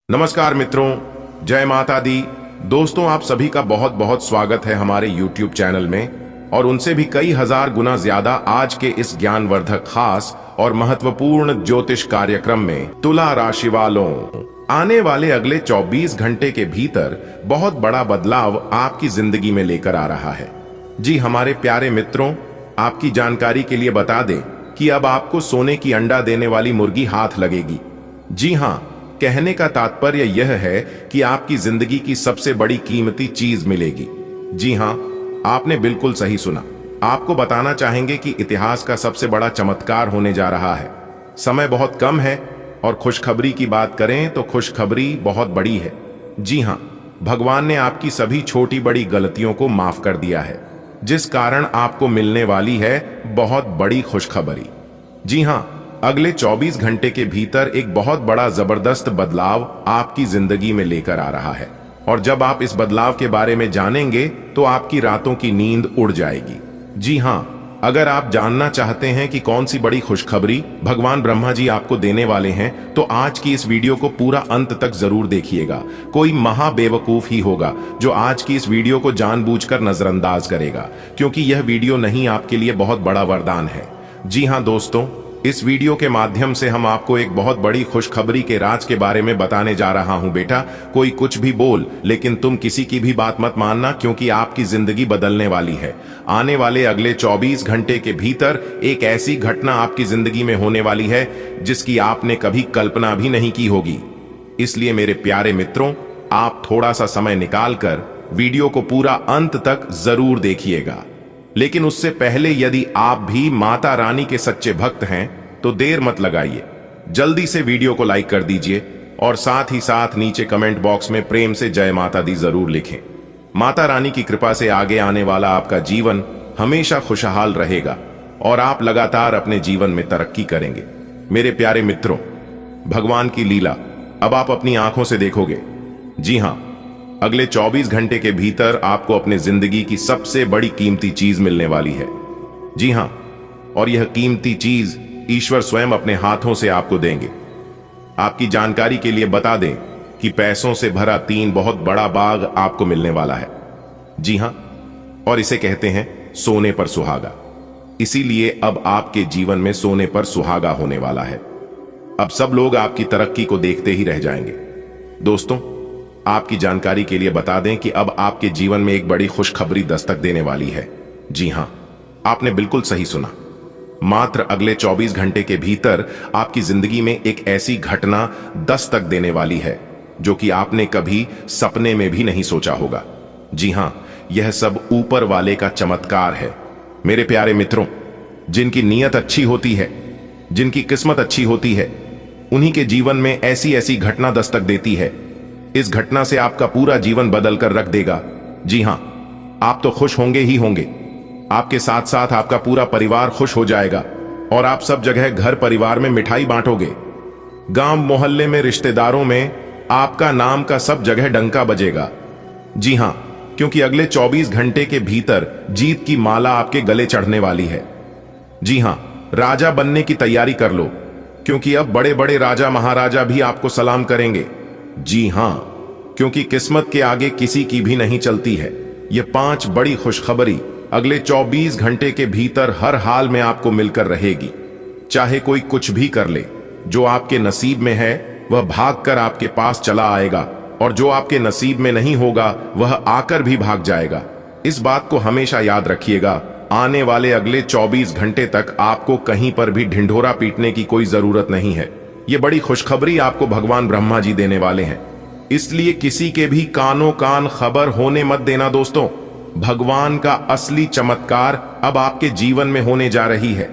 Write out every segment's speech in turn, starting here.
नमस्कार मित्रों, जय माता दी। दोस्तों, आप सभी का बहुत बहुत स्वागत है हमारे YouTube चैनल में और उनसे भी कई हजार गुना ज्यादा आज के इस ज्ञानवर्धक खास और महत्वपूर्ण ज्योतिष कार्यक्रम में। तुला राशि वालों, आने वाले अगले 24 घंटे के भीतर बहुत बड़ा बदलाव आपकी जिंदगी में लेकर आ रहा है। जी हमारे प्यारे मित्रों, आपकी जानकारी के लिए बता दें कि अब आपको सोने की अंडा देने वाली मुर्गी हाथ लगेगी। जी हाँ, कहने का तात्पर्य यह है कि आपकी जिंदगी की सबसे बड़ी कीमती चीज मिलेगी। जी हां, आपने बिल्कुल सही सुना। आपको बताना चाहेंगे कि इतिहास का सबसे बड़ा चमत्कार होने जा रहा है। समय बहुत कम है और खुशखबरी की बात करें तो खुशखबरी बहुत बड़ी है। जी हां, भगवान ने आपकी सभी छोटी बड़ी गलतियों को माफ कर दिया है, जिस कारण आपको मिलने वाली है बहुत बड़ी खुशखबरी। जी हां, अगले 24 घंटे के भीतर एक बहुत बड़ा जबरदस्त बदलाव आपकी जिंदगी में लेकर आ रहा है और जब आप इस बदलाव के बारे में जानेंगे तो आपकी रातों की नींद उड़ जाएगी। जी हां, अगर आप जानना चाहते हैं कि कौन सी बड़ी खुशखबरी भगवान ब्रह्मा जी आपको देने वाले हैं तो आज की इस वीडियो को पूरा अंत तक जरूर देखिएगा। कोई महा बेवकूफ ही होगा जो आज की इस वीडियो को जानबूझकर नजरअंदाज करेगा, क्योंकि यह वीडियो नहीं आपके लिए बहुत बड़ा वरदान है। जी हां दोस्तों, इस वीडियो के माध्यम से हम आपको एक बहुत बड़ी खुशखबरी के राज के बारे में बताने जा रहा हूं। बेटा, कोई कुछ भी बोल, लेकिन तुम किसी की भी बात मत मानना, क्योंकि आपकी जिंदगी बदलने वाली है। आने वाले अगले 24 घंटे के भीतर एक ऐसी घटना आपकी जिंदगी में होने वाली है जिसकी आपने कभी कल्पना भी नहीं की होगी। इसलिए मेरे प्यारे मित्रों, आप थोड़ा सा समय निकालकर वीडियो को पूरा अंत तक जरूर देखिएगा। लेकिन उससे पहले यदि आप भी माता रानी के सच्चे भक्त हैं तो देर मत लगाइए, जल्दी से वीडियो को लाइक कर दीजिए और साथ ही साथ नीचे कमेंट बॉक्स में प्रेम से जय माता दी जरूर लिखें। माता रानी की कृपा से आगे आने वाला आपका जीवन हमेशा खुशहाल रहेगा और आप लगातार अपने जीवन में तरक्की करेंगे। मेरे प्यारे मित्रों, भगवान की लीला अब आप अपनी आंखों से देखोगे। जी हां, अगले 24 घंटे के भीतर आपको अपने जिंदगी की सबसे बड़ी कीमती चीज मिलने वाली है। जी हां, और यह कीमती चीज ईश्वर स्वयं अपने हाथों से आपको देंगे। आपकी जानकारी के लिए बता दें कि पैसों से भरा 3 बहुत बड़ा बाग आपको मिलने वाला है। जी हां, और इसे कहते हैं सोने पर सुहागा। इसीलिए अब आपके जीवन में सोने पर सुहागा होने वाला है। अब सब लोग आपकी तरक्की को देखते ही रह जाएंगे। दोस्तों, आपकी जानकारी के लिए बता दें कि अब आपके जीवन में एक बड़ी खुशखबरी दस्तक देने वाली है। जी हां, आपने बिल्कुल सही सुना। मात्र अगले 24 घंटे के भीतर आपकी जिंदगी में एक ऐसी घटना दस्तक देने वाली है जो कि आपने कभी सपने में भी नहीं सोचा होगा। जी हां, यह सब ऊपर वाले का चमत्कार है। मेरे प्यारे मित्रों, जिनकी नीयत अच्छी होती है, जिनकी किस्मत अच्छी होती है, उन्हीं के जीवन में ऐसी ऐसी घटना दस्तक देती है। इस घटना से आपका पूरा जीवन बदल कर रख देगा। जी हां, आप तो खुश होंगे ही होंगे, आपके साथ साथ आपका पूरा परिवार खुश हो जाएगा और आप सब जगह घर परिवार में मिठाई बांटोगे। गांव मोहल्ले में, रिश्तेदारों में आपका नाम का सब जगह डंका बजेगा। जी हां, क्योंकि अगले 24 घंटे के भीतर जीत की माला आपके गले चढ़ने वाली है। जी हां, राजा बनने की तैयारी कर लो, क्योंकि अब बड़े बड़े राजा महाराजा भी आपको सलाम करेंगे। जी हां, क्योंकि किस्मत के आगे किसी की भी नहीं चलती है। ये 5 बड़ी खुशखबरी अगले 24 घंटे के भीतर हर हाल में आपको मिलकर रहेगी। चाहे कोई कुछ भी कर ले, जो आपके नसीब में है वह भागकर आपके पास चला आएगा और जो आपके नसीब में नहीं होगा वह आकर भी भाग जाएगा। इस बात को हमेशा याद रखिएगा। आने वाले अगले 24 घंटे तक आपको कहीं पर भी ढिंढोरा पीटने की कोई जरूरत नहीं है। ये बड़ी खुशखबरी आपको भगवान ब्रह्मा जी देने वाले हैं। इसलिए किसी के भी कानों कान खबर होने मत देना दोस्तों। भगवान का असली चमत्कार अब आपके जीवन में होने जा रही है।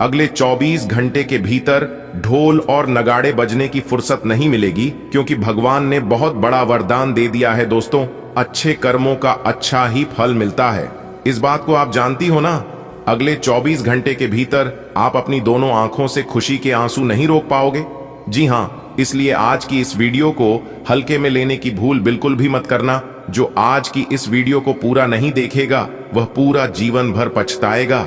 अगले 24 घंटे के भीतर ढोल और नगाड़े बजने की फुर्सत नहीं मिलेगी, क्योंकि भगवान ने बहुत बड़ा वरदान दे दिया है दोस्तों। अच्छे कर्मों का अच्छा ही फल मिलता है। इस बात को आप जानती हो ना। अगले 24 घंटे के भीतर आप अपनी दोनों आंखों से खुशी के आंसू नहीं रोक पाओगे। जी हां, इसलिए आज की इस वीडियो को हल्के में लेने की भूल बिल्कुल भी मत करना। जो आज की इस वीडियो को पूरा नहीं देखेगा वह पूरा जीवन भर पछताएगा।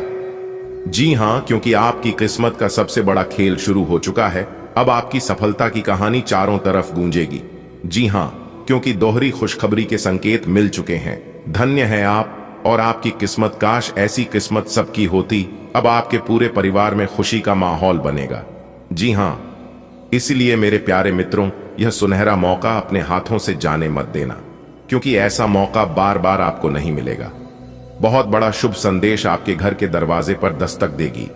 जी हां, क्योंकि आपकी किस्मत का सबसे बड़ा खेल शुरू हो चुका है। अब आपकी सफलता की कहानी चारों तरफ गूंजेगी। जी हां, क्योंकि दोहरी खुशखबरी के संकेत मिल चुके हैं। धन्य है आप और आपकी किस्मत। काश ऐसी किस्मत सबकी होती। अब आपके पूरे परिवार में खुशी का माहौल बनेगा। जी हां, इसलिए मेरे प्यारे मित्रों, यह सुनहरा मौका अपने हाथों से जाने मत देना, क्योंकि ऐसा मौका बार बार आपको नहीं मिलेगा। बहुत बड़ा शुभ संदेश आपके घर के दरवाजे पर दस्तक देगी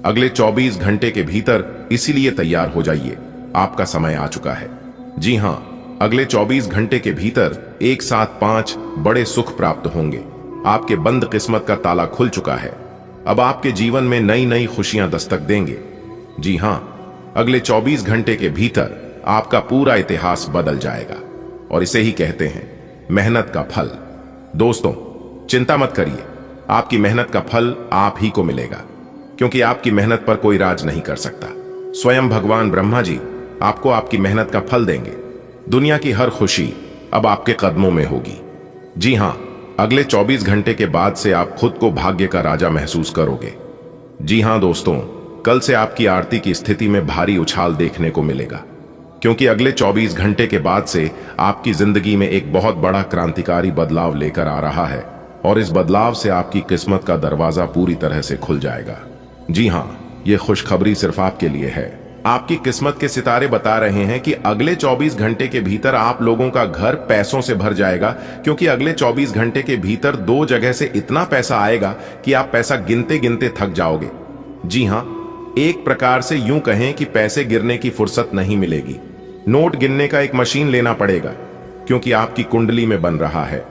अगले 24 घंटे के भीतर। इसीलिए तैयार हो जाइए, आपका समय आ चुका है। जी हां, अगले 24 घंटे के भीतर एक साथ 5 बड़े सुख प्राप्त होंगे। आपके बंद किस्मत का ताला खुल चुका है। अब आपके जीवन में नई नई खुशियां दस्तक देंगे। जी हां, अगले 24 घंटे के भीतर आपका पूरा इतिहास बदल जाएगा, और इसे ही कहते हैं मेहनत का फल। दोस्तों, चिंता मत करिए, आपकी मेहनत का फल आप ही को मिलेगा, क्योंकि आपकी मेहनत पर कोई राज नहीं कर सकता। स्वयं भगवान ब्रह्मा जी आपको आपकी मेहनत का फल देंगे। दुनिया की हर खुशी अब आपके कदमों में होगी। जी हां, अगले 24 घंटे के बाद से आप खुद को भाग्य का राजा महसूस करोगे। जी हां दोस्तों, कल से आपकी आरती की स्थिति में भारी उछाल देखने को मिलेगा, क्योंकि अगले 24 घंटे के बाद से आपकी जिंदगी में एक बहुत बड़ा क्रांतिकारी बदलाव लेकर आ रहा है, और इस बदलाव से आपकी किस्मत का दरवाजा पूरी तरह से खुल जाएगा। जी हां, यह खुशखबरी सिर्फ आपके लिए है। आपकी किस्मत के सितारे बता रहे हैं कि अगले 24 घंटे के भीतर आप लोगों का घर पैसों से भर जाएगा, क्योंकि अगले 24 घंटे के भीतर 2 जगह से इतना पैसा आएगा कि आप पैसा गिनते गिनते थक जाओगे। जी हां, एक प्रकार से यूं कहें कि पैसे गिरने की फुर्सत नहीं मिलेगी। नोट गिनने का एक मशीन लेना पड़ेगा, क्योंकि आपकी कुंडली में बन रहा है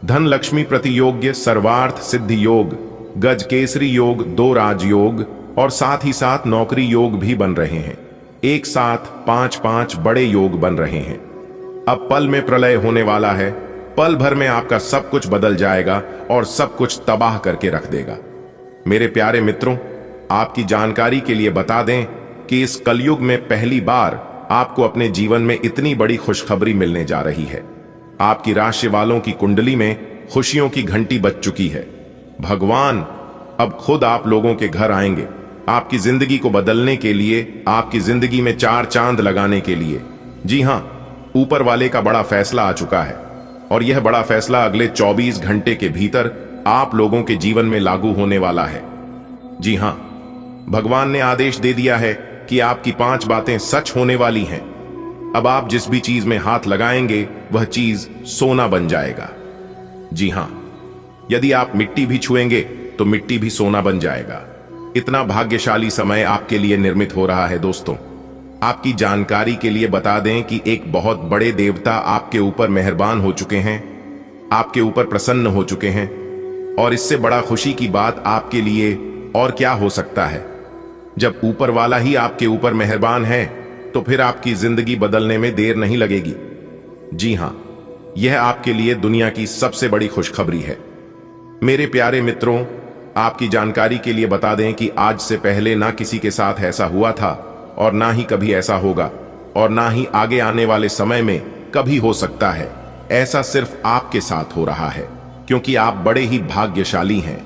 धन लक्ष्मी प्रतियोग्य, सर्वार्थ सिद्धि योग, गज केसरी योग, 2 राजयोग और साथ ही साथ नौकरी योग भी बन रहे हैं। एक साथ 5-5 बड़े योग बन रहे हैं। अब पल में प्रलय होने वाला है। पल भर में आपका सब कुछ बदल जाएगा और सब कुछ तबाह करके रख देगा। मेरे प्यारे मित्रों, आपकी जानकारी के लिए बता दें कि इस कलयुग में पहली बार आपको अपने जीवन में इतनी बड़ी खुशखबरी मिलने जा रही है। आपकी राशि वालों की कुंडली में खुशियों की घंटी बज चुकी है। भगवान अब खुद आप लोगों के घर आएंगे, आपकी जिंदगी को बदलने के लिए, आपकी जिंदगी में 4 चांद लगाने के लिए। जी हां, ऊपर वाले का बड़ा फैसला आ चुका है, और यह बड़ा फैसला अगले 24 घंटे के भीतर आप लोगों के जीवन में लागू होने वाला है। जी हां, भगवान ने आदेश दे दिया है कि आपकी 5 बातें सच होने वाली हैं। अब आप जिस भी चीज में हाथ लगाएंगे वह चीज सोना बन जाएगा। जी हां, यदि आप मिट्टी भी छुएंगे तो मिट्टी भी सोना बन जाएगा। इतना भाग्यशाली समय आपके लिए निर्मित हो रहा है। दोस्तों, आपकी जानकारी के लिए बता दें कि एक बहुत बड़े देवता आपके ऊपर मेहरबान हो चुके हैं, आपके ऊपर प्रसन्न हो चुके हैं, और इससे बड़ा खुशी की बात आपके लिए और क्या हो सकता है। जब ऊपर वाला ही आपके ऊपर मेहरबान है तो फिर आपकी जिंदगी बदलने में देर नहीं लगेगी। जी हां, यह आपके लिए दुनिया की सबसे बड़ी खुशखबरी है। मेरे प्यारे मित्रों, आपकी जानकारी के लिए बता दें कि आज से पहले ना किसी के साथ ऐसा हुआ था, और ना ही कभी ऐसा होगा, और ना ही आगे आने वाले समय में कभी हो सकता है। ऐसा सिर्फ आपके साथ हो रहा है, क्योंकि आप बड़े ही भाग्यशाली हैं,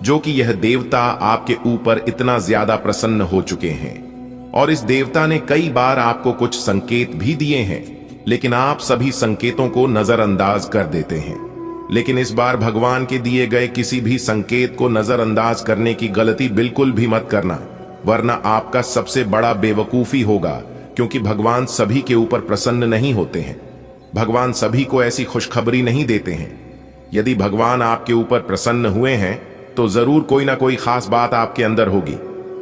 जो कि यह देवता आपके ऊपर इतना ज्यादा प्रसन्न हो चुके हैं। और इस देवता ने कई बार आपको कुछ संकेत भी दिए हैं, लेकिन आप सभी संकेतों को नजरअंदाज कर देते हैं। लेकिन इस बार भगवान के दिए गए किसी भी संकेत को नजरअंदाज करने की गलती बिल्कुल भी मत करना, वरना आपका सबसे बड़ा बेवकूफी होगा, क्योंकि भगवान सभी के ऊपर प्रसन्न नहीं होते हैं। भगवान सभी को ऐसी खुशखबरी नहीं देते हैं। यदि भगवान आपके ऊपर प्रसन्न हुए हैं तो जरूर कोई ना कोई खास बात आपके अंदर होगी।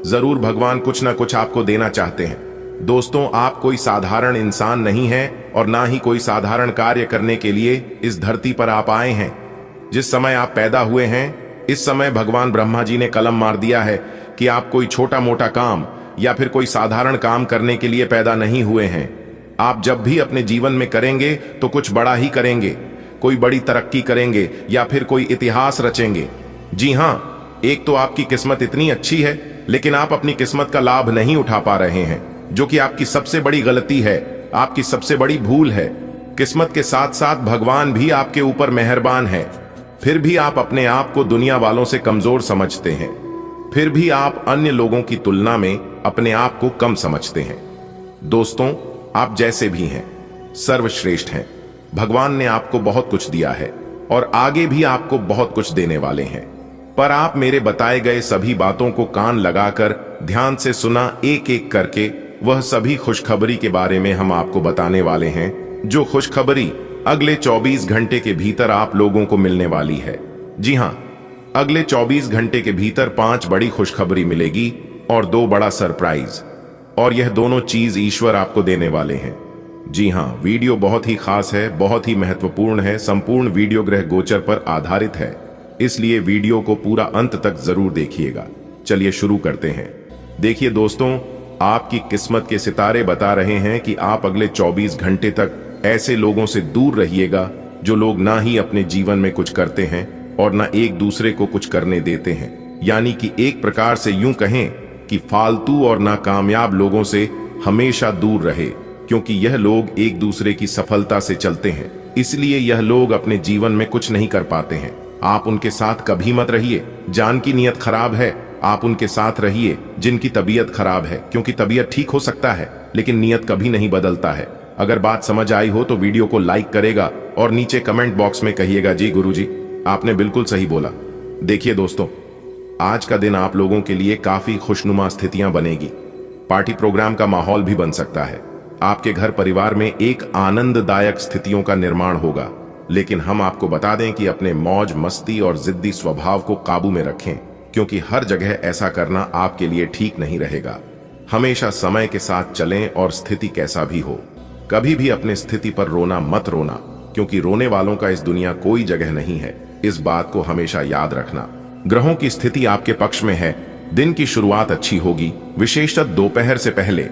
जरूर भगवान कुछ ना कुछ आपको देना चाहते हैं। दोस्तों, आप कोई साधारण इंसान नहीं हैं, और ना ही कोई साधारण कार्य करने के लिए इस धरती पर आप आए हैं। जिस समय आप पैदा हुए हैं, इस समय भगवान ब्रह्मा जी ने कलम मार दिया है कि आप कोई छोटा मोटा काम या फिर कोई साधारण काम करने के लिए पैदा नहीं हुए हैं। आप जब भी अपने जीवन में करेंगे तो कुछ बड़ा ही करेंगे, कोई बड़ी तरक्की करेंगे या फिर कोई इतिहास रचेंगे। जी हां, एक तो आपकी किस्मत इतनी अच्छी है, लेकिन आप अपनी किस्मत का लाभ नहीं उठा पा रहे हैं, जो कि आपकी सबसे बड़ी गलती है, आपकी सबसे बड़ी भूल है। किस्मत के साथ साथ भगवान भी आपके ऊपर मेहरबान है, फिर भी आप अपने आप को दुनिया वालों से कमजोर समझते हैं। फिर भी आप अन्य लोगों की तुलना में अपने आप को कम समझते हैं। दोस्तों, आप जैसे भी हैं, सर्वश्रेष्ठ हैं। भगवान ने आपको बहुत कुछ दिया है और आगे भी आपको बहुत कुछ देने वाले हैं, पर आप मेरे बताए गए सभी बातों को कान लगाकर ध्यान से सुना एक एक करके। वह सभी खुशखबरी के बारे में हम आपको बताने वाले हैं, जो खुशखबरी अगले 24 घंटे के भीतर आप लोगों को मिलने वाली है। जी हां, अगले 24 घंटे के भीतर 5 बड़ी खुशखबरी मिलेगी और 2 बड़ा सरप्राइज, और यह दोनों चीज ईश्वर आपको देने वाले हैं। जी हां, वीडियो बहुत ही खास है, बहुत ही महत्वपूर्ण है, संपूर्ण वीडियो ग्रह गोचर पर आधारित है, इसलिए वीडियो को पूरा अंत तक जरूर देखिएगा। चलिए शुरू करते हैं। देखिए दोस्तों, आपकी किस्मत के सितारे बता रहे हैं कि आप अगले 24 घंटे तक ऐसे लोगों से दूर रहिएगा जो लोग ना ही अपने जीवन में कुछ करते हैं और ना एक दूसरे को कुछ करने देते हैं। यानी कि एक प्रकार से यूं कहें कि फालतू और नाकामयाब लोगों से हमेशा दूर रहे, क्योंकि यह लोग एक दूसरे की सफलता से चलते हैं, इसलिए यह लोग अपने जीवन में कुछ नहीं कर पाते हैं। आप उनके साथ कभी मत रहिए। जान की नीयत खराब है, आप उनके साथ रहिए जिनकी तबीयत खराब है, क्योंकि तबीयत ठीक हो सकता है लेकिन नीयत कभी नहीं बदलता है। अगर बात समझ आई हो तो वीडियो को लाइक करेगा और नीचे कमेंट बॉक्स में कहिएगा जी गुरुजी आपने बिल्कुल सही बोला। देखिए दोस्तों, आज का दिन आप लोगों के लिए काफी खुशनुमा स्थितियां बनेगी। पार्टी प्रोग्राम का माहौल भी बन सकता है। आपके घर परिवार में एक आनंददायक स्थितियों का निर्माण होगा, लेकिन हम आपको बता दें कि अपने मौज मस्ती और जिद्दी स्वभाव को काबू में रखें, क्योंकि हर जगह ऐसा करना आपके लिए ठीक नहीं रहेगा। हमेशा समय के साथ चलें और स्थिति कैसा भी हो, कभी भी अपने स्थिति पर रोना मत रोना, क्योंकि रोने वालों का इस दुनिया कोई जगह नहीं है। इस बात को हमेशा याद रखना। ग्रहों की स्थिति आपके पक्ष में है। दिन की शुरुआत अच्छी होगी, विशेषतः दोपहर से पहले।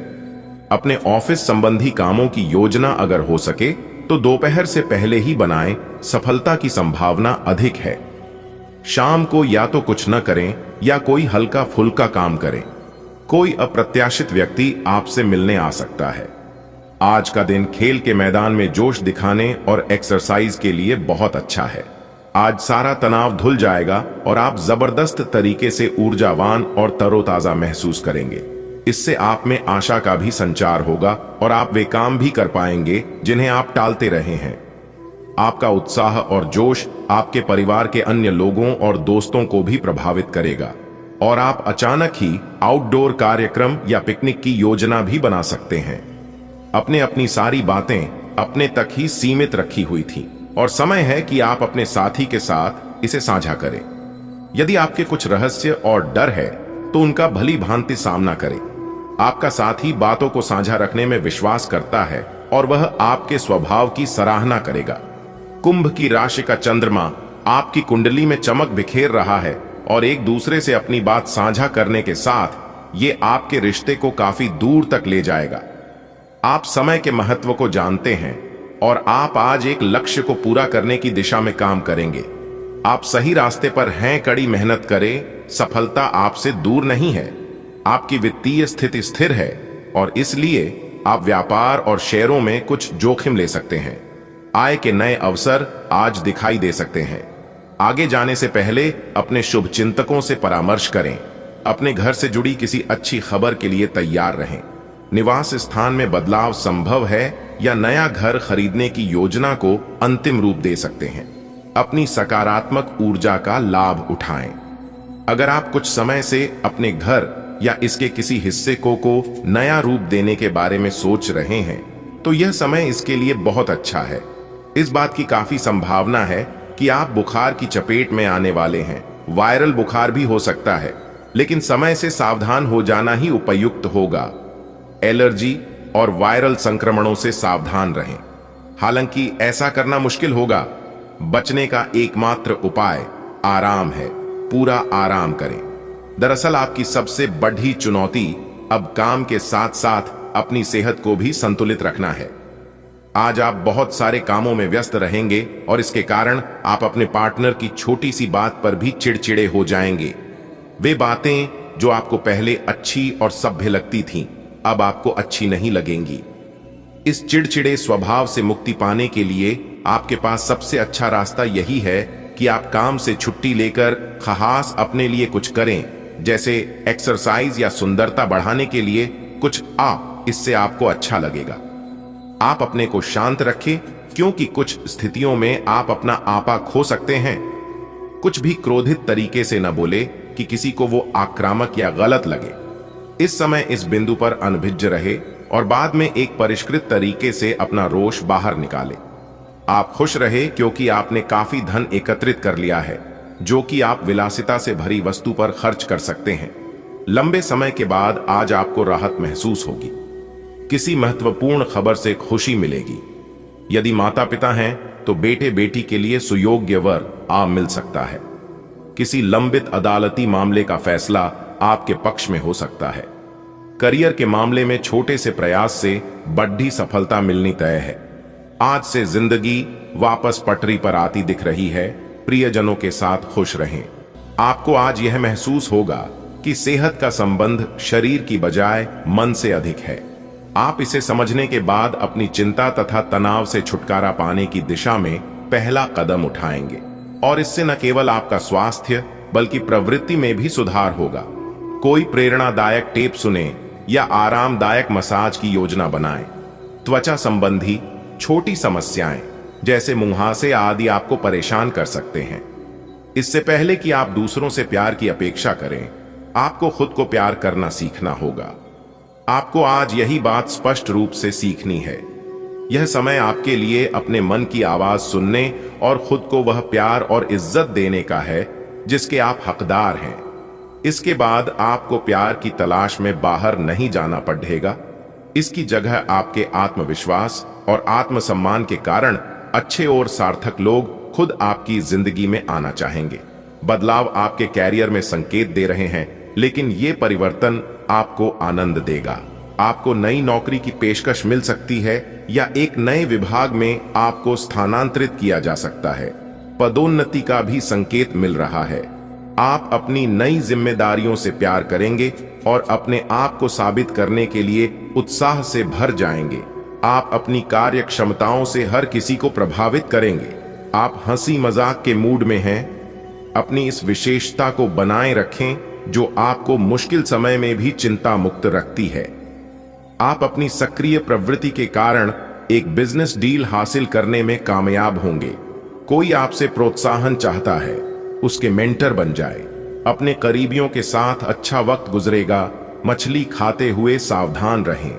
अपने ऑफिस संबंधी कामों की योजना अगर हो सके तो दोपहर से पहले ही बनाएं, सफलता की संभावना अधिक है। शाम को या तो कुछ न करें या कोई हल्का फुल्का काम करें। कोई अप्रत्याशित व्यक्ति आपसे मिलने आ सकता है। आज का दिन खेल के मैदान में जोश दिखाने और एक्सरसाइज के लिए बहुत अच्छा है। आज सारा तनाव धुल जाएगा और आप जबरदस्त तरीके से ऊर्जावान और तरोताजा महसूस करेंगे। इससे आप में आशा का भी संचार होगा और आप वे काम भी कर पाएंगे जिन्हें आप टालते रहे हैं। आपका उत्साह और जोश आपके परिवार के अन्य लोगों और दोस्तों को भी प्रभावित करेगा और आप अचानक ही आउटडोर कार्यक्रम या पिकनिक की योजना भी बना सकते हैं। अपने अपनी सारी बातें अपने तक ही सीमित रखी हुई थी और समय है कि आप अपने साथी के साथ इसे साझा करें। यदि आपके कुछ रहस्य और डर है तो उनका भली भांति सामना करें। आपका साथी बातों को साझा रखने में विश्वास करता है और वह आपके स्वभाव की सराहना करेगा। कुंभ की राशि का चंद्रमा आपकी कुंडली में चमक बिखेर रहा है और एक दूसरे से अपनी बात साझा करने के साथ ये आपके रिश्ते को काफी दूर तक ले जाएगा। आप समय के महत्व को जानते हैं और आप आज एक लक्ष्य को पूरा करने की दिशा में काम करेंगे। आप सही रास्ते पर हैं, कड़ी मेहनत करें, सफलता आपसे दूर नहीं है। आपकी वित्तीय स्थिति स्थिर है और इसलिए आप व्यापार और शेयरों में कुछ जोखिम ले सकते हैं। आय के नए अवसर आज दिखाई दे सकते हैं। आगे जाने से पहले अपने शुभ चिंतकों से परामर्श करें। अपने घर से जुड़ी किसी अच्छी खबर के लिए तैयार रहें। निवास स्थान में बदलाव संभव है या नया घर खरीदने की योजना को अंतिम रूप दे सकते हैं। अपनी सकारात्मक ऊर्जा का लाभ उठाएं। अगर आप कुछ समय से अपने घर या इसके किसी हिस्से को नया रूप देने के बारे में सोच रहे हैं तो यह समय इसके लिए बहुत अच्छा है। इस बात की काफी संभावना है कि आप बुखार की चपेट में आने वाले हैं। वायरल बुखार भी हो सकता है, लेकिन समय से सावधान हो जाना ही उपयुक्त होगा। एलर्जी और वायरल संक्रमणों से सावधान रहें। हालांकि ऐसा करना मुश्किल होगा। बचने का एकमात्र उपाय आराम है। पूरा आराम करें। दरअसल आपकी सबसे बड़ी चुनौती अब काम के साथ साथ अपनी सेहत को भी संतुलित रखना है। आज आप बहुत सारे कामों में व्यस्त रहेंगे और इसके कारण आप अपने पार्टनर की छोटी सी बात पर भी चिड़चिड़े हो जाएंगे। वे बातें जो आपको पहले अच्छी और सभ्य लगती थीं, अब आपको अच्छी नहीं लगेंगी। इस चिड़चिड़े स्वभाव से मुक्ति पाने के लिए आपके पास सबसे अच्छा रास्ता यही है कि आप काम से छुट्टी लेकर खास अपने लिए कुछ करें, जैसे एक्सरसाइज या सुंदरता बढ़ाने के लिए कुछ। इससे आपको अच्छा लगेगा। आप अपने को शांत रखें, क्योंकि कुछ स्थितियों में आप अपना आपा खो सकते हैं। कुछ भी क्रोधित तरीके से न बोले कि किसी को वो आक्रामक या गलत लगे। इस समय इस बिंदु पर अनभिज्ञ रहे और बाद में एक परिष्कृत तरीके से अपना रोष बाहर निकाले। आप खुश रहे क्योंकि आपने काफी धन एकत्रित कर लिया है, जो कि आप विलासिता से भरी वस्तु पर खर्च कर सकते हैं। लंबे समय के बाद आज आपको राहत महसूस होगी। किसी महत्वपूर्ण खबर से खुशी मिलेगी। यदि माता पिता हैं तो बेटे बेटी के लिए सुयोग्य वर आ मिल सकता है। किसी लंबित अदालती मामले का फैसला आपके पक्ष में हो सकता है। करियर के मामले में छोटे से प्रयास से बड़ी सफलता मिलनी तय है। आज से जिंदगी वापस पटरी पर आती दिख रही है। प्रियजनों के साथ खुश रहें। आपको आज यह महसूस होगा कि सेहत का संबंध शरीर की बजाय मन से अधिक है। आप इसे समझने के बाद अपनी चिंता तथा तनाव से छुटकारा पाने की दिशा में पहला कदम उठाएंगे और इससे न केवल आपका स्वास्थ्य बल्कि प्रवृत्ति में भी सुधार होगा। कोई प्रेरणादायक टेप सुने या आरामदायक मसाज की योजना बनाएं। त्वचा संबंधी छोटी समस्याएं जैसे मुंहासे आदि आपको परेशान कर सकते हैं। इससे पहले कि आप दूसरों से प्यार की अपेक्षा करें, आपको खुद को प्यार करना सीखना होगा। आपको आज यही बात स्पष्ट रूप से सीखनी है। यह समय आपके लिए अपने मन की आवाज सुनने और खुद को वह प्यार और इज्जत देने का है जिसके आप हकदार हैं। इसके बाद आपको प्यार की तलाश में बाहर नहीं जाना पड़ेगा। इसकी जगह आपके आत्मविश्वास और आत्मसम्मान के कारण अच्छे और सार्थक लोग खुद आपकी जिंदगी में आना चाहेंगे। बदलाव आपके कैरियर में संकेत दे रहे हैं, लेकिन ये परिवर्तन आपको आनंद देगा। आपको नई नौकरी की पेशकश मिल सकती है या एक नए विभाग में आपको स्थानांतरित किया जा सकता है। पदोन्नति का भी संकेत मिल रहा है। आप अपनी नई जिम्मेदारियों से प्यार करेंगे और अपने आप को साबित करने के लिए उत्साह से भर जाएंगे। आप अपनी कार्य क्षमताओं से हर किसी को प्रभावित करेंगे। आप हंसी मजाक के मूड में हैं। अपनी इस विशेषता को बनाए रखें जो आपको मुश्किल समय में भी चिंता मुक्त रखती है। आप अपनी सक्रिय प्रवृत्ति के कारण एक बिजनेस डील हासिल करने में कामयाब होंगे। कोई आपसे प्रोत्साहन चाहता है, उसके मेंटर बन जाए। अपने करीबियों के साथ अच्छा वक्त गुजरेगा। मछली खाते हुए सावधान रहें।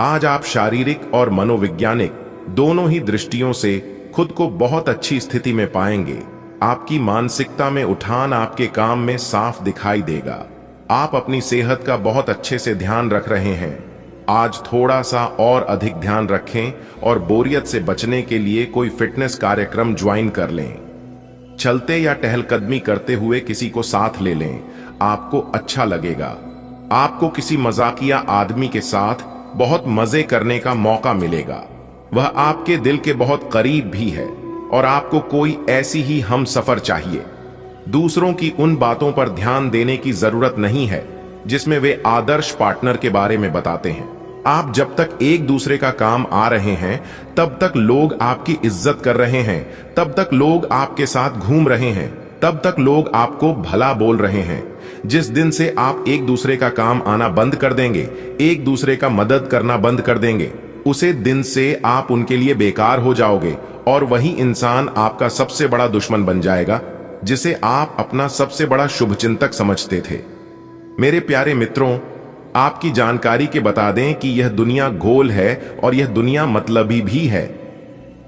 आज आप शारीरिक और मनोवैज्ञानिक दोनों ही दृष्टियों से खुद को बहुत अच्छी स्थिति में पाएंगे। आपकी मानसिकता में उठान आपके काम में साफ दिखाई देगा। आप अपनी सेहत का बहुत अच्छे से ध्यान रख रहे हैं। आज थोड़ा सा और अधिक ध्यान रखें और बोरियत से बचने के लिए कोई फिटनेस कार्यक्रम ज्वाइन कर लें। चलते या टहलकदमी करते हुए किसी को साथ ले लें, आपको अच्छा लगेगा। आपको किसी मजाकिया आदमी के साथ बहुत मजे करने का मौका मिलेगा। वह आपके दिल के बहुत करीब भी है और आपको कोई ऐसी ही हम सफर चाहिए। दूसरों की उन बातों पर ध्यान देने की जरूरत नहीं है जिसमें वे आदर्श पार्टनर के बारे में बताते हैं। आप जब तक एक दूसरे का काम आ रहे हैं तब तक लोग आपकी इज्जत कर रहे हैं, तब तक लोग आपके साथ घूम रहे हैं, तब तक लोग आपको भला बोल रहे हैं। जिस दिन से आप एक दूसरे का काम आना बंद कर देंगे, एक दूसरे का मदद करना बंद कर देंगे, उसे दिन से आप उनके लिए बेकार हो जाओगे और वही इंसान आपका सबसे बड़ा दुश्मन बन जाएगा जिसे आप अपना सबसे बड़ा शुभचिंतक समझते थे। मेरे प्यारे मित्रों, आपकी जानकारी के बता दें कि यह दुनिया गोल है और यह दुनिया मतलबी भी है।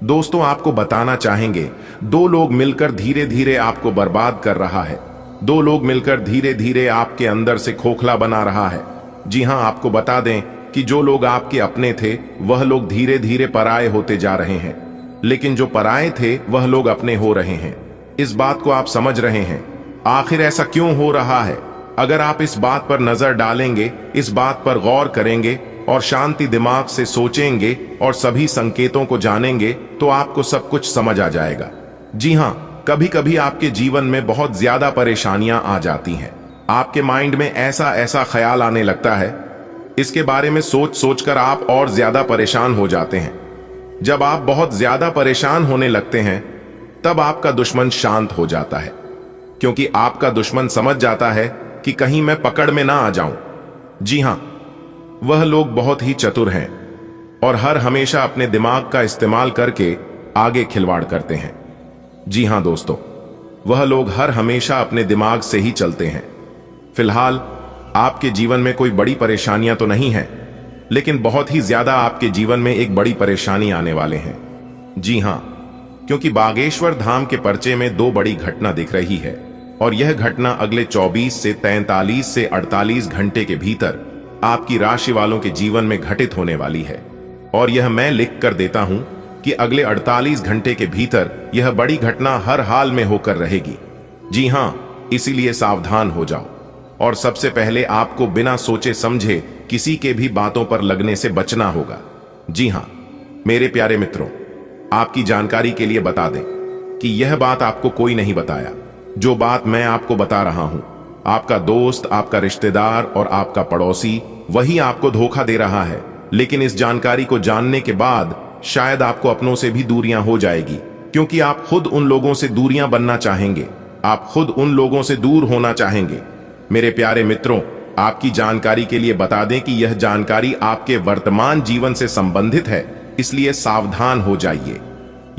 दोस्तों, आपको बताना चाहेंगे, दो लोग मिलकर धीरे धीरे आपको बर्बाद कर रहा है। दो लोग मिलकर धीरे धीरे आपके अंदर से खोखला बना रहा है। जी हां, आपको बता दें कि जो लोग आपके अपने थे वह लोग धीरे धीरे पराये होते जा रहे हैं, लेकिन जो पराये थे वह लोग अपने हो रहे हैं। इस बात को आप समझ रहे हैं। आखिर ऐसा क्यों हो रहा है? अगर आप इस बात पर नजर डालेंगे, इस बात पर गौर करेंगे और शांति दिमाग से सोचेंगे और सभी संकेतों को जानेंगे तो आपको सब कुछ समझ आ जाएगा। जी हां, कभी कभी आपके जीवन में बहुत ज्यादा परेशानियां आ जाती हैं। आपके माइंड में ऐसा ऐसा ख्याल आने लगता है, इसके बारे में सोच सोचकर आप और ज्यादा परेशान हो जाते हैं। जब आप बहुत ज्यादा परेशान होने लगते हैं तब आपका दुश्मन शांत हो जाता है, क्योंकि आपका दुश्मन समझ जाता है कि कहीं मैं पकड़ में ना आ जाऊं। जी हां, वह लोग बहुत ही चतुर हैं और हर हमेशा अपने दिमाग का इस्तेमाल करके आगे खिलवाड़ करते हैं। जी हां दोस्तों, वह लोग हर हमेशा अपने दिमाग से ही चलते हैं। फिलहाल आपके जीवन में कोई बड़ी परेशानियां तो नहीं है, लेकिन बहुत ही ज्यादा आपके जीवन में एक बड़ी परेशानी आने वाले हैं। जी हां, क्योंकि बागेश्वर धाम के पर्चे में 2 बड़ी घटना दिख रही है और यह घटना अगले 24 से 43 से 48 घंटे के भीतर आपकी राशि वालों के जीवन में घटित होने वाली है। और यह मैं लिख कर देता हूं कि अगले 48 घंटे के भीतर यह बड़ी घटना हर हाल में होकर रहेगी। जी हां, इसीलिए सावधान हो जाओ और सबसे पहले आपको बिना सोचे समझे किसी के भी बातों पर लगने से बचना होगा। जी हां मेरे प्यारे मित्रों, आपकी जानकारी के लिए बता दें कि यह बात आपको कोई नहीं बताया। जो बात मैं आपको बता रहा हूं, आपका दोस्त, आपका रिश्तेदार और आपका पड़ोसी वही आपको धोखा दे रहा है। लेकिन इस जानकारी को जानने के बाद शायद आपको अपनों से भी दूरियां हो जाएगी, क्योंकि आप खुद उन लोगों से दूरियां बनना चाहेंगे, आप खुद उन लोगों से दूर होना चाहेंगे। मेरे प्यारे मित्रों, आपकी जानकारी के लिए बता दें कि यह जानकारी आपके वर्तमान जीवन से संबंधित है, इसलिए सावधान हो जाइए।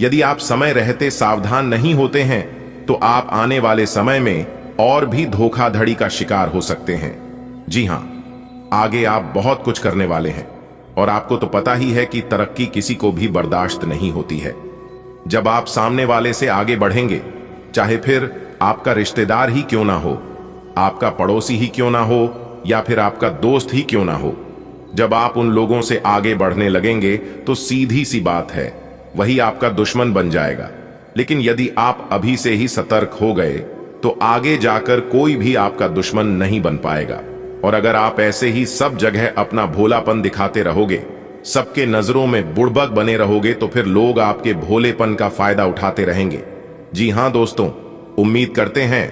यदि आप समय रहते सावधान नहीं होते हैं तो आप आने वाले समय में और भी धोखाधड़ी का शिकार हो सकते हैं। जी हां, आगे आप बहुत कुछ करने वाले हैं और आपको तो पता ही है कि तरक्की किसी को भी बर्दाश्त नहीं होती है। जब आप सामने वाले से आगे बढ़ेंगे, चाहे फिर आपका रिश्तेदार ही क्यों ना हो, आपका पड़ोसी ही क्यों ना हो, या फिर आपका दोस्त ही क्यों ना हो, जब आप उन लोगों से आगे बढ़ने लगेंगे तो सीधी सी बात है, वही आपका दुश्मन बन जाएगा। लेकिन यदि आप अभी से ही सतर्क हो गए तो आगे जाकर कोई भी आपका दुश्मन नहीं बन पाएगा। और अगर आप ऐसे ही सब जगह अपना भोलापन दिखाते रहोगे, सबके नजरों में बुड़बक बने रहोगे, तो फिर लोग आपके भोलेपन का फायदा उठाते रहेंगे। जी हां दोस्तों, उम्मीद करते हैं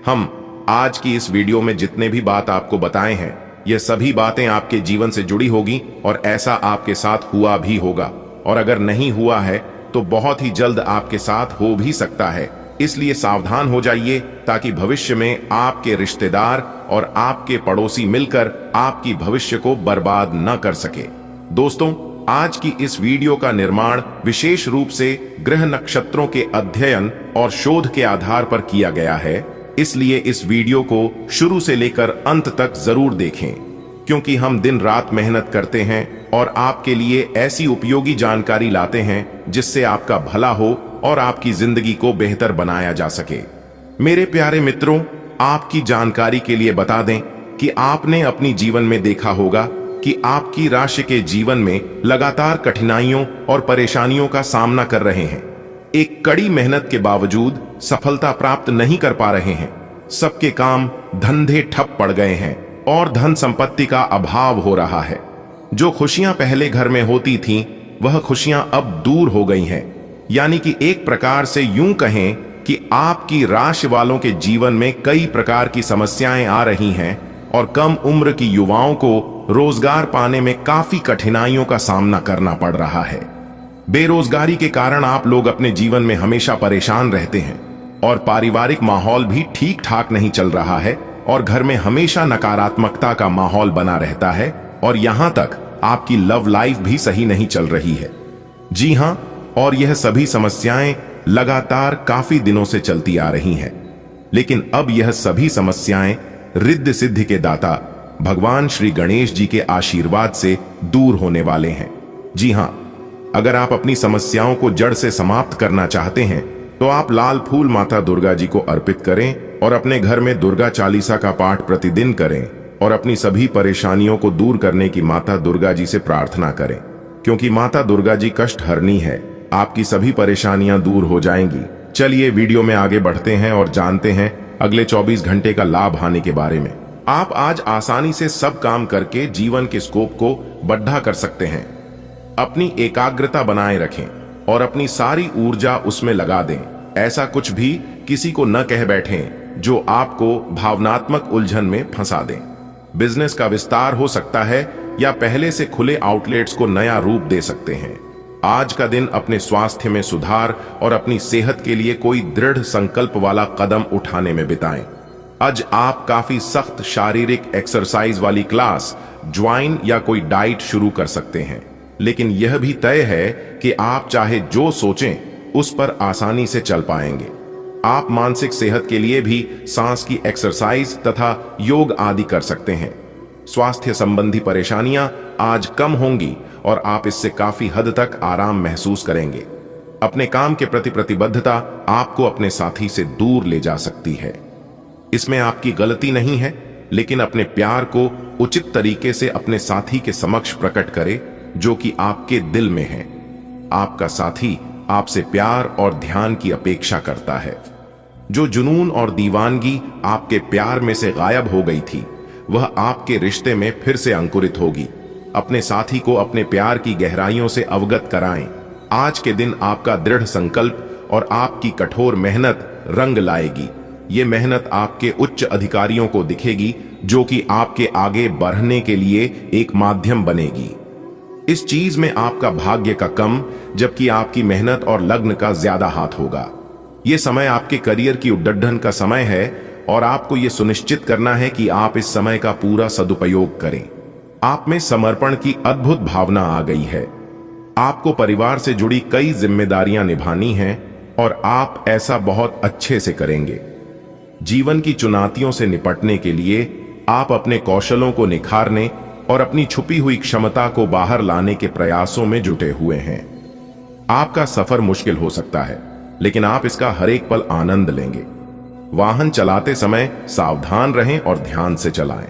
हम आज की इस वीडियो में जितने भी बात आपको बताए हैं, ये सभी बातें आपके जीवन से जुड़ी होगी और ऐसा आपके साथ हुआ भी होगा। और अगर नहीं हुआ है तो बहुत ही जल्द आपके साथ हो भी सकता है। इसलिए सावधान हो जाइए ताकि भविष्य में आपके रिश्तेदार और आपके पड़ोसी मिलकर आपकी भविष्य को बर्बाद न कर सके। दोस्तों, आज की इस वीडियो का निर्माण विशेष रूप से ग्रह नक्षत्रों के अध्ययन और शोध के आधार पर किया गया है, इसलिए इस वीडियो को शुरू से लेकर अंत तक जरूर देखें, क्योंकि हम दिन रात मेहनत करते हैं और आपके लिए ऐसी उपयोगी जानकारी लाते हैं जिससे आपका भला हो और आपकी जिंदगी को बेहतर बनाया जा सके। मेरे प्यारे मित्रों, आपकी जानकारी के लिए बता दें कि आपने अपनी जीवन में देखा होगा कि आपकी राशि के जीवन में लगातार कठिनाइयों और परेशानियों का सामना कर रहे हैं। एक कड़ी मेहनत के बावजूद सफलता प्राप्त नहीं कर पा रहे हैं। सबके काम धंधे ठप पड़ गए हैं और धन संपत्ति का अभाव हो रहा है। जो खुशियां पहले घर में होती थीं, वह खुशियां अब दूर हो गई हैं। यानी कि एक प्रकार से यूं कहें कि आपकी राशि वालों के जीवन में कई प्रकार की समस्याएं आ रही हैं और कम उम्र की युवाओं को रोजगार पाने में काफी कठिनाइयों का सामना करना पड़ रहा है। बेरोजगारी के कारण आप लोग अपने जीवन में हमेशा परेशान रहते हैं और पारिवारिक माहौल भी ठीक ठाक नहीं चल रहा है और घर में हमेशा नकारात्मकता का माहौल बना रहता है और यहां तक आपकी लव लाइफ भी सही नहीं चल रही है। जी हां, और यह सभी समस्याएं लगातार काफी दिनों से चलती आ रही हैं। लेकिन अब यह सभी समस्याएं रिद्धि सिद्धि के दाता भगवान श्री गणेश जी के आशीर्वाद से दूर होने वाले हैं। जी हां, अगर आप अपनी समस्याओं को जड़ से समाप्त करना चाहते हैं तो आप लाल फूल माता दुर्गा जी को अर्पित करें और अपने घर में दुर्गा चालीसा का पाठ प्रतिदिन करें और अपनी सभी परेशानियों को दूर करने की माता दुर्गा जी से प्रार्थना करें, क्योंकि माता दुर्गा जी कष्ट हरनी है। आपकी सभी परेशानियां दूर हो जाएंगी। चलिए वीडियो में आगे बढ़ते हैं और जानते हैं अगले 24 घंटे का लाभ हानि के बारे में। आप आज आसानी से सब काम करके जीवन के स्कोप को बढ़ा कर सकते हैं। अपनी एकाग्रता बनाए रखें और अपनी सारी ऊर्जा उसमें लगा दें। ऐसा कुछ भी किसी को न कह बैठें जो आपको भावनात्मक उलझन में फंसा दें। बिजनेस का विस्तार हो सकता है या पहले से खुले आउटलेट्स को नया रूप दे सकते हैं। आज का दिन अपने स्वास्थ्य में सुधार और अपनी सेहत के लिए कोई दृढ़ संकल्प वाला कदम उठाने में बिताएं। आज आप काफी सख्त शारीरिक एक्सरसाइज वाली क्लास ज्वाइन या कोई डाइट शुरू कर सकते हैं। लेकिन यह भी तय है कि आप चाहे जो सोचें उस पर आसानी से चल पाएंगे। आप मानसिक सेहत के लिए भी सांस की एक्सरसाइज तथा योग आदि कर सकते हैं। स्वास्थ्य संबंधी परेशानियां आज कम होंगी और आप इससे काफी हद तक आराम महसूस करेंगे। अपने काम के प्रति प्रतिबद्धता आपको अपने साथी से दूर ले जा सकती है। इसमें आपकी गलती नहीं है, लेकिन अपने प्यार को उचित तरीके से अपने साथी के समक्ष प्रकट करें जो कि आपके दिल में है। आपका साथी आपसे प्यार और ध्यान की अपेक्षा करता है। जो जुनून और दीवानगी आपके प्यार में से गायब हो गई थी, वह आपके रिश्ते में फिर से अंकुरित होगी। अपने साथी को अपने प्यार की गहराइयों से अवगत कराएं। आज के दिन आपका दृढ़ संकल्प और आपकी कठोर मेहनत रंग लाएगी। ये मेहनत आपके उच्च अधिकारियों को दिखेगी, जो कि आपके आगे बढ़ने के लिए एक माध्यम बनेगी। इस चीज में आपका भाग्य का कम, जबकि आपकी मेहनत और लग्न का ज्यादा हाथ होगा। यह समय आपके करियर की उद्दंडन का समय है और आपको यह सुनिश्चित करना है कि आप इस समय का पूरा सदुपयोग करें। आप में समर्पण की अद्भुत भावना आ गई है। आपको परिवार से जुड़ी कई जिम्मेदारियां निभानी हैं और आप ऐसा बहुत अच्छे से करेंगे। जीवन की चुनौतियों से निपटने के लिए आप अपने कौशलों को निखारने और अपनी छुपी हुई क्षमता को बाहर लाने के प्रयासों में जुटे हुए हैं। आपका सफर मुश्किल हो सकता है, लेकिन आप इसका हर एक पल आनंद लेंगे। वाहन चलाते समय सावधान रहें और ध्यान से चलाएं।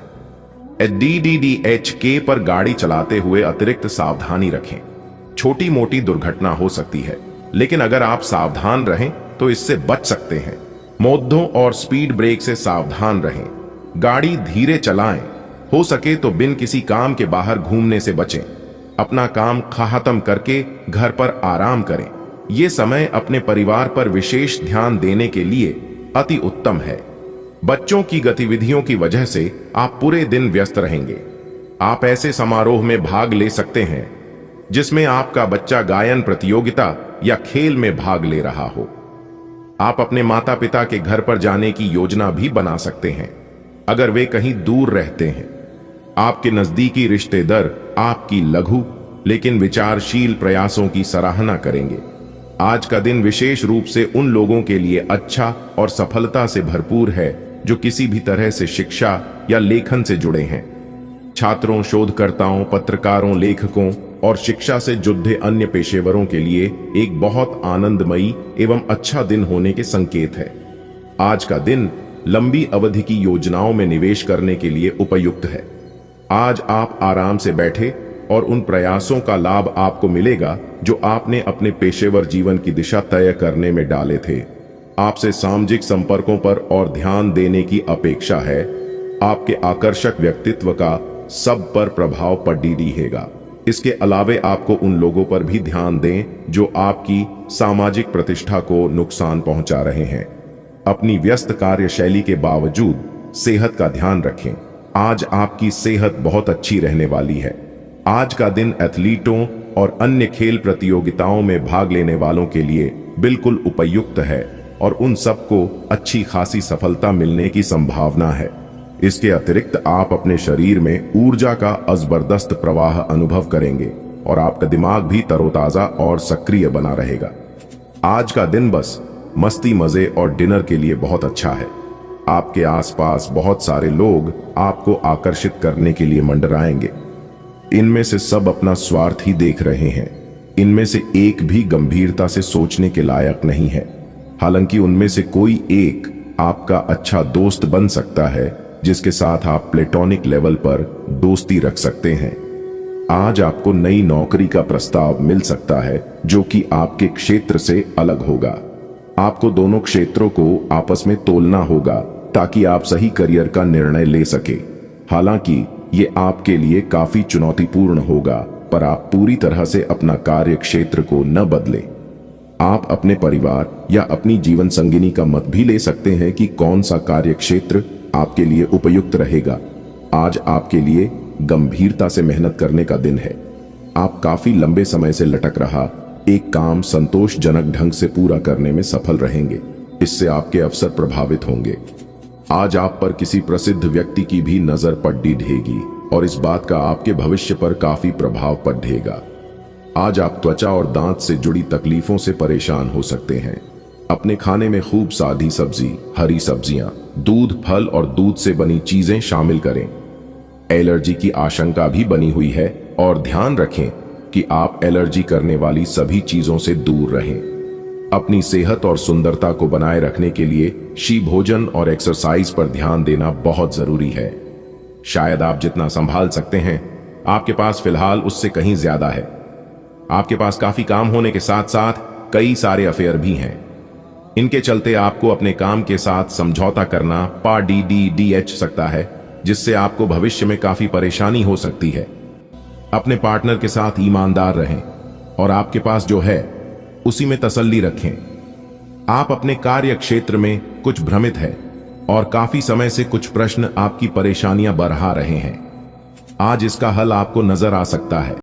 DDDHK पर गाड़ी चलाते हुए अतिरिक्त सावधानी रखें। छोटी मोटी दुर्घटना हो सकती है, लेकिन अगर आप सावधान रहें तो इससे बच सकते हैं। मोद्दों और स्पीड ब्रेक से सावधान रहें। गाड़ी धीरे चलाएं। हो सके तो बिन किसी काम के बाहर घूमने से बचें। अपना काम खत्म करके घर पर आराम करें। यह समय अपने परिवार पर विशेष ध्यान देने के लिए अति उत्तम है। बच्चों की गतिविधियों की वजह से आप पूरे दिन व्यस्त रहेंगे। आप ऐसे समारोह में भाग ले सकते हैं जिसमें आपका बच्चा गायन प्रतियोगिता या खेल में भाग ले रहा हो। आप अपने माता पिता के घर पर जाने की योजना भी बना सकते हैं अगर वे कहीं दूर रहते हैं। आपके नजदीकी रिश्तेदार आपकी लघु लेकिन विचारशील प्रयासों की सराहना करेंगे। आज का दिन विशेष रूप से उन लोगों के लिए अच्छा और सफलता से भरपूर है जो किसी भी तरह से शिक्षा या लेखन से जुड़े हैं। छात्रों, शोधकर्ताओं, पत्रकारों, लेखकों और शिक्षा से जुड़े अन्य पेशेवरों के लिए एक बहुत आनंदमयी एवं अच्छा दिन होने के संकेत है। आज का दिन लंबी अवधि की योजनाओं में निवेश करने के लिए उपयुक्त है। आज आप आराम से बैठे और उन प्रयासों का लाभ आपको मिलेगा जो आपने अपने पेशेवर जीवन की दिशा तय करने में डाले थे। आपसे सामाजिक संपर्कों पर और ध्यान देने की अपेक्षा है। आपके आकर्षक व्यक्तित्व का सब पर प्रभाव पड़ी रहेगा। इसके अलावे आपको उन लोगों पर भी ध्यान दें जो आपकी सामाजिक प्रतिष्ठा को नुकसान पहुंचा रहे हैं। अपनी व्यस्त कार्यशैली के बावजूद सेहत का ध्यान रखें। आज आपकी सेहत बहुत अच्छी रहने वाली है। आज का दिन एथलीटों और अन्य खेल प्रतियोगिताओं में भाग लेने वालों के लिए बिल्कुल उपयुक्त है और उन सबको अच्छी खासी सफलता मिलने की संभावना है। इसके अतिरिक्त आप अपने शरीर में ऊर्जा का जबरदस्त प्रवाह अनुभव करेंगे और आपका दिमाग भी तरोताजा और सक्रिय बना रहेगा। आज का दिन बस मस्ती, मजे और डिनर के लिए बहुत अच्छा है। आपके आसपास बहुत सारे लोग आपको आकर्षित करने के लिए मंडराएंगे। इनमें से सब अपना स्वार्थ ही देख रहे हैं। इनमें से एक भी गंभीरता से सोचने के लायक नहीं है। हालांकि उनमें से कोई एक आपका अच्छा दोस्त बन सकता है जिसके साथ आप प्लेटोनिक लेवल पर दोस्ती रख सकते हैं। आज आपको नई नौकरी का प्रस्ताव मिल सकता है जो कि आपके क्षेत्र से अलग होगा। आपको दोनों क्षेत्रों को आपस में तोलना होगा ताकि आप सही करियर का निर्णय ले सके। हालांकि ये आपके लिए काफी चुनौतीपूर्ण होगा, पर आप पूरी तरह से अपना कार्य क्षेत्र को न बदलें। आप अपने परिवार या अपनी जीवन संगिनी का मत भी ले सकते हैं कि कौन सा कार्य क्षेत्र आपके लिए उपयुक्त रहेगा। आज आपके लिए गंभीरता से मेहनत करने का दिन है। आप काफी लंबे समय से लटक रहा एक काम संतोषजनक ढंग से पूरा करने में सफल रहेंगे। इससे आपके अवसर प्रभावित होंगे। आज आप पर किसी प्रसिद्ध व्यक्ति की भी नजर पड़ी रहेगी और इस बात का आपके भविष्य पर काफी प्रभाव पड़ेगा। आज आप त्वचा और दांत से जुड़ी तकलीफों से परेशान हो सकते हैं। अपने खाने में खूब सादी सब्जी, हरी सब्जियां, दूध, फल और दूध से बनी चीजें शामिल करें। एलर्जी की आशंका भी बनी हुई है और ध्यान रखें कि आप एलर्जी करने वाली सभी चीजों से दूर रहें। अपनी सेहत और सुंदरता को बनाए रखने के लिए शी भोजन और एक्सरसाइज पर ध्यान देना बहुत जरूरी है। शायद आप जितना संभाल सकते हैं, आपके पास फिलहाल उससे कहीं ज्यादा है। आपके पास काफी काम होने के साथ साथ कई सारे अफेयर भी हैं। इनके चलते आपको अपने काम के साथ समझौता करना पड़ सकता है, जिससे आपको भविष्य में काफी परेशानी हो सकती है। अपने पार्टनर के साथ ईमानदार रहें और आपके पास जो है उसी में तसल्ली रखें। आप अपने कार्य क्षेत्र में कुछ भ्रमित हैं और काफी समय से कुछ प्रश्न आपकी परेशानियां बढ़ा रहे हैं। आज इसका हल आपको नजर आ सकता है।